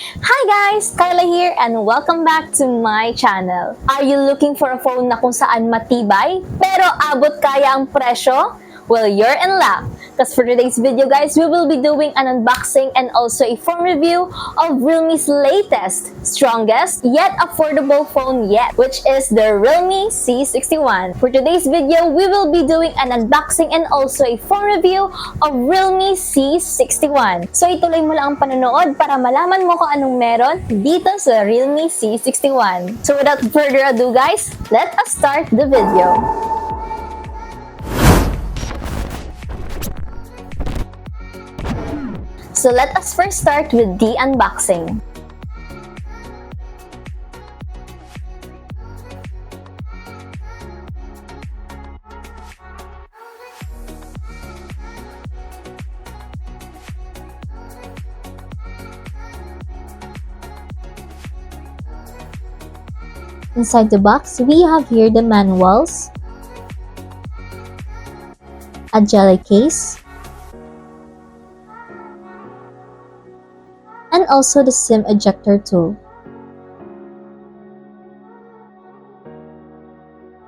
Hi guys! Kyla here and welcome back to my channel. Are you looking for a phone na kung saan matibay pero abot kaya ang presyo? Well, you're in luck. Because for today's video guys, we will be doing an unboxing and also a phone review of Realme's latest, strongest, yet affordable phone yet, which is the Realme C61. For today's video, we will be doing an unboxing and also a phone review of Realme C61. So ituloy mo lang ang panonood para malaman mo kung anong meron dito sa Realme C61. So without further ado guys, let us start the video. So let us first start with the unboxing. Inside the box, we have here the manuals, a jelly case, and also the SIM ejector tool.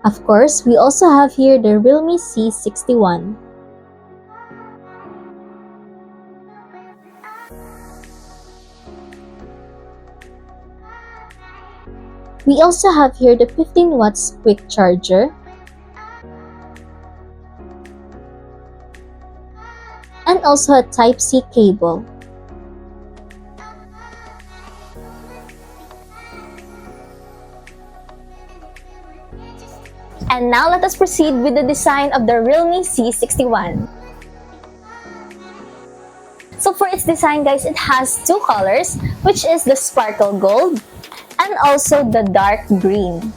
Of course, we also have here the Realme C61. We also have here the 15 watts quick charger, and also a Type-C cable. And now let us proceed with the design of the Realme C61. So for its design guys, it has two colors, which is the sparkle gold and also the dark green.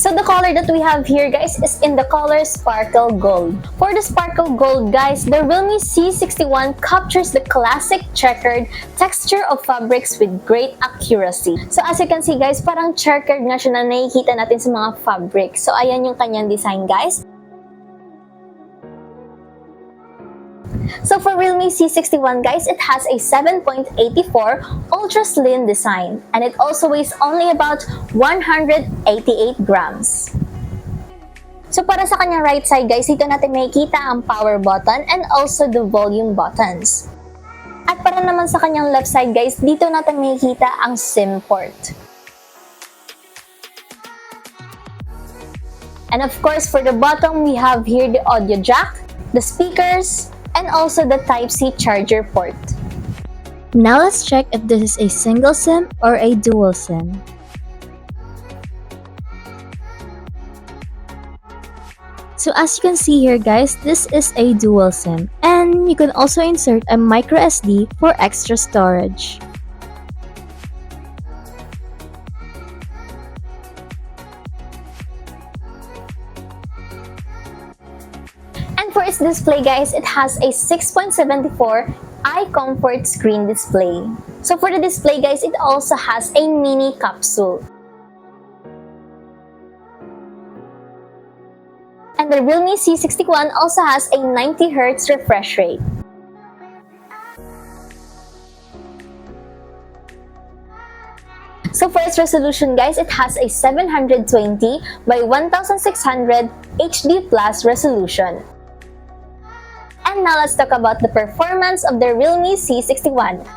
So the color that we have here guys is in the color sparkle gold. For the sparkle gold guys, the Realme C61 captures the classic checkered texture of fabrics with great accuracy. So as you can see guys, parang checkered nga siya na nakikita natin sa mga fabrics. So ayan yung kanyang design guys. So for Realme C61 guys, it has a 7.84 ultra slim design and it also weighs only about 188 grams. So para sa kanyang right side guys, dito natin makikita ang power button and also the volume buttons. At para naman sa kanyang left side guys, dito natin makikita ang SIM port. And of course, for the bottom, we have here the audio jack, the speakers, and also the Type-C charger port. Now let's check if this is a single SIM or a dual SIM. So as you can see here guys, this is a dual SIM and you can also insert a micro SD for extra storage. And for its display guys, it has a 6.74 eye comfort screen display. So for the display guys, it also has a mini capsule. And the Realme C61 also has a 90Hz refresh rate. So for its resolution guys, it has a 720 by 1600 HD Plus resolution. And now let's talk about the performance of the Realme C61.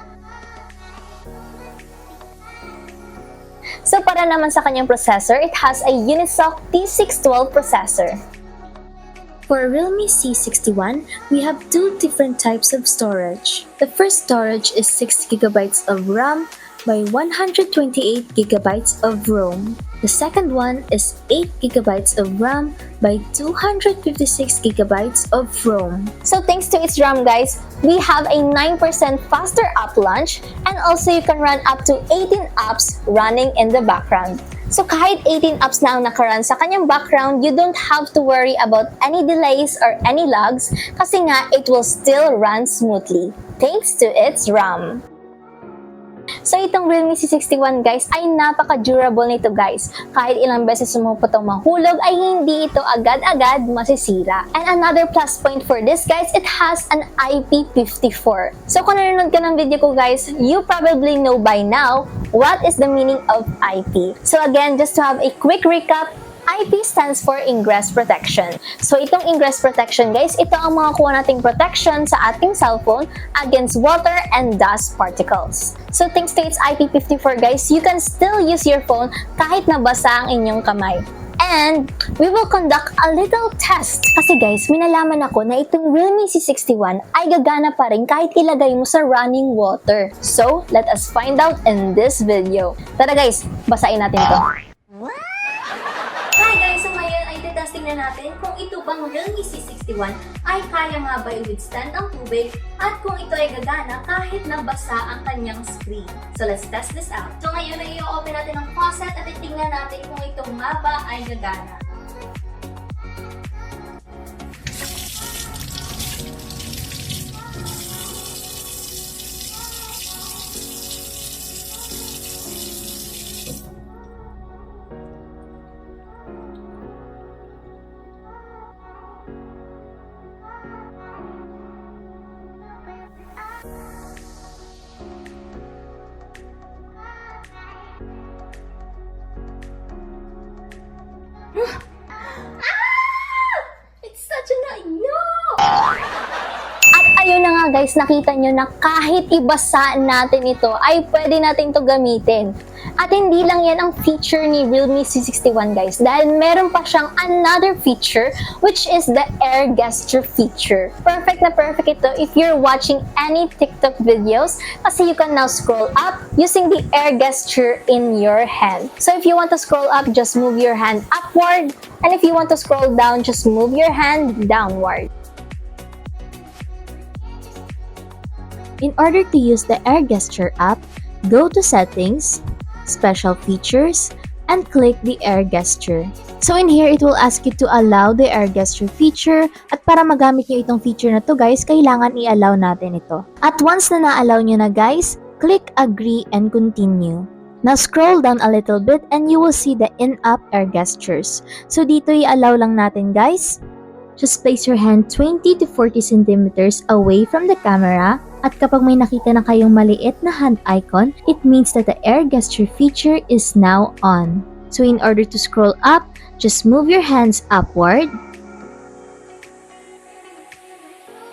So para naman sa kanyang processor, it has a Unisoc T612 processor. For Realme C61, we have two different types of storage. The first storage is 6GB of RAM by 128GB of ROM. The second one is 8GB of RAM by 256GB of ROM. So thanks to its RAM guys, we have a 9% faster app launch and also you can run up to 18 apps running in the background. So kahit 18 apps na ang nakarun sa kanyang background, you don't have to worry about any delays or any lags kasi nga it will still run smoothly thanks to its RAM. So itong Realme C61 guys ay napaka-durable nito guys. Kahit ilang beses sumupot o mahulog ay hindi ito agad-agad masisira. And another plus point for this guys, it has an IP54. So kung nanonood ka ng video ko guys, you probably know by now what is the meaning of IP. So again, just to have a quick recap, IP stands for Ingress Protection. So itong Ingress Protection guys, ito ang mga kuha nating protection sa ating cellphone against water and dust particles. So thanks to its IP54 guys, you can still use your phone kahit nabasa ang inyong kamay. And we will conduct a little test. Kasi guys, minalaman ako na itong Realme C61 ay gagana pa rin kahit ilagay mo sa running water. So, let us find out in this video. Tara guys, basain natin ito. Hi guys! So ngayon ay testing na natin kung ito bang Realme C61 ay kaya nga ba i-withstand ang tubig at kung ito ay gagana kahit nabasa ang kanyang screen. So let's test this out. So ngayon ay i-open natin ang faucet at itingnan natin kung ito nga ba ay gagana. It's such a no! At ayun na nga guys, nakita nyo na kahit ibasa natin ito, ay pwede natin to gamitin. At hindi lang yan ang feature ni Realme C61 guys, dahil meron pa siyang another feature which is the air gesture feature. Perfect na perfect ito if you're watching any TikTok videos kasi you can now scroll up using the air gesture in your hand. So if you want to scroll up, just move your hand upward, and if you want to scroll down, just move your hand downward. In order to use the air gesture app, go to Settings, Special Features, and click the air gesture. So in here, it will ask you to allow the air gesture feature, at para magamit nyo itong feature na to guys, kailangan i-allow natin ito. At once na na-allow nyo na guys, click Agree and Continue. Now scroll down a little bit and you will see the in-app air gestures. So dito i-allow lang natin guys. Just place your hand 20 to 40 centimeters away from the camera, at kapag may nakita na kayong maliit na hand icon, it means that the air gesture feature is now on. So in order to scroll up, just move your hands upward.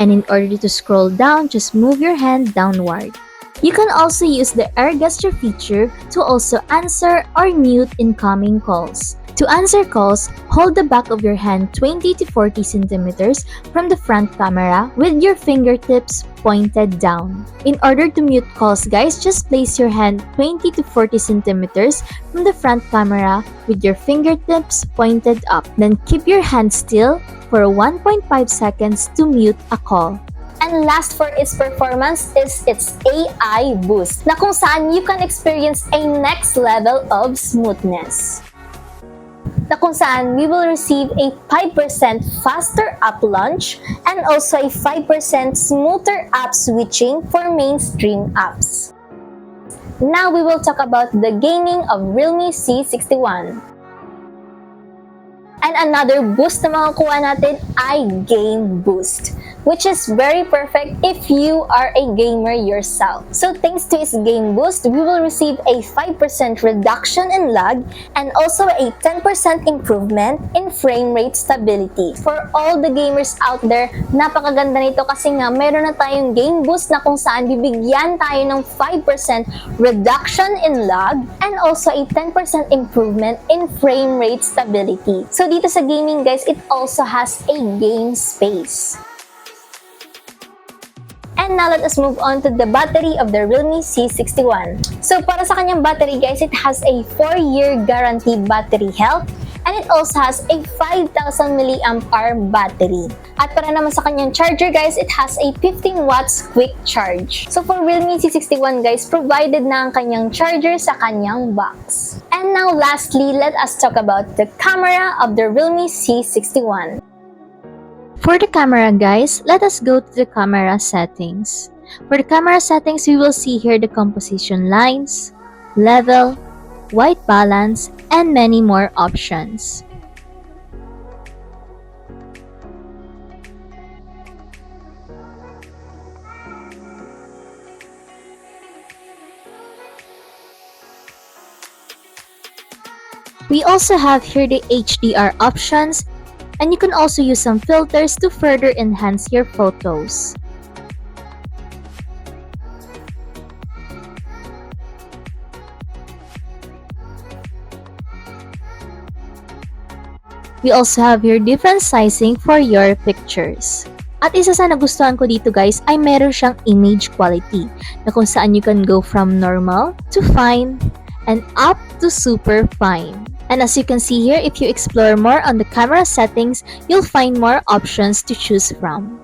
And in order to scroll down, just move your hand downward. You can also use the air gesture feature to also answer or mute incoming calls. To answer calls, hold the back of your hand 20 to 40 centimeters from the front camera with your fingertips pointed down. In order to mute calls guys, just place your hand 20 to 40 centimeters from the front camera with your fingertips pointed up. Then keep your hand still for 1.5 seconds to mute a call. And last for its performance is its AI boost, na kung saan you can experience a next level of smoothness. Na kung saan we will receive a 5% faster app launch and also a 5% smoother app switching for mainstream apps. Now we will talk about the gaming of Realme C61. And another boost na makukuha natin ay Game Boost, which is very perfect if you are a gamer yourself. So thanks to its Game Boost, we will receive a 5% reduction in lag and also a 10% improvement in frame rate stability. For all the gamers out there, napakaganda nito kasi nga meron na tayong Game Boost na kung saan bibigyan tayo ng 5% reduction in lag and also a 10% improvement in frame rate stability. So dito sa gaming guys, it also has a game space. And now let us move on to the battery of the Realme C61. So para sa kanyang battery guys, it has a 4-year guarantee battery health and it also has a 5,000 mAh battery. At para naman sa kanyang charger guys, it has a 15 watts quick charge. So for Realme C61 guys, provided na ang kanyang charger sa kanyang box. And now lastly, let us talk about the camera of the Realme C61. For the camera guys, let us go to the camera settings. For the camera settings, we will see here the composition lines, level, white balance, and many more options. We also have here the HDR options, and you can also use some filters to further enhance your photos. We also have here different sizing for your pictures. At isa sa nagustuhan ko dito guys ay meron siyang image quality na kung saan you can go from normal to fine and up to super fine. And as you can see here, if you explore more on the camera settings, you'll find more options to choose from.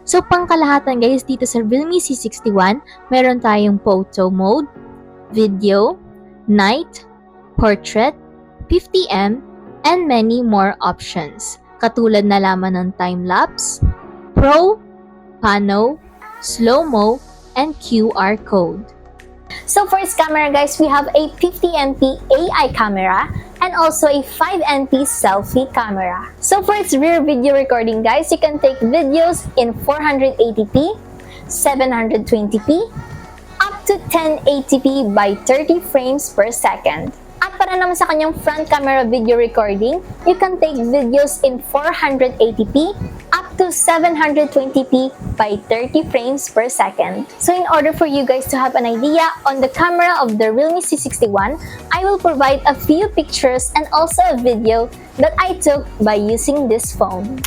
So pangkalahatan guys, dito sa Realme C61, meron tayong photo mode, video, night, portrait, 50M, and many more options. Katulad na lamang ng time-lapse, pro, pano, slow-mo, and QR code. So for its camera guys, we have a 50MP AI camera and also a 5MP selfie camera. So for its rear video recording guys, you can take videos in 480p, 720p, up to 1080p by 30 frames per second. At para naman sa kanyang front camera video recording, you can take videos in 480p up to 720p by 30 frames per second. So in order for you guys to have an idea on the camera of the Realme C61, I will provide a few pictures and also a video that I took by using this phone.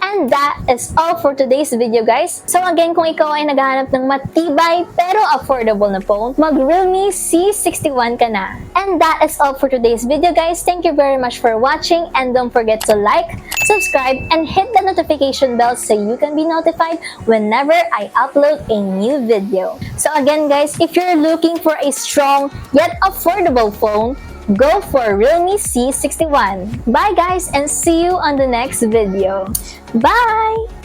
And that is all for today's video guys. So again, kung ikaw ay naghahanap ng matibay pero affordable na phone, mag Realme C61 ka na. And that is all for today's video guys. Thank you very much for watching and don't forget to like, subscribe, and hit the notification bell so you can be notified whenever I upload a new video. So again guys, if you're looking for a strong yet affordable phone, go for Realme C61. Bye guys and see you on the next video. Bye!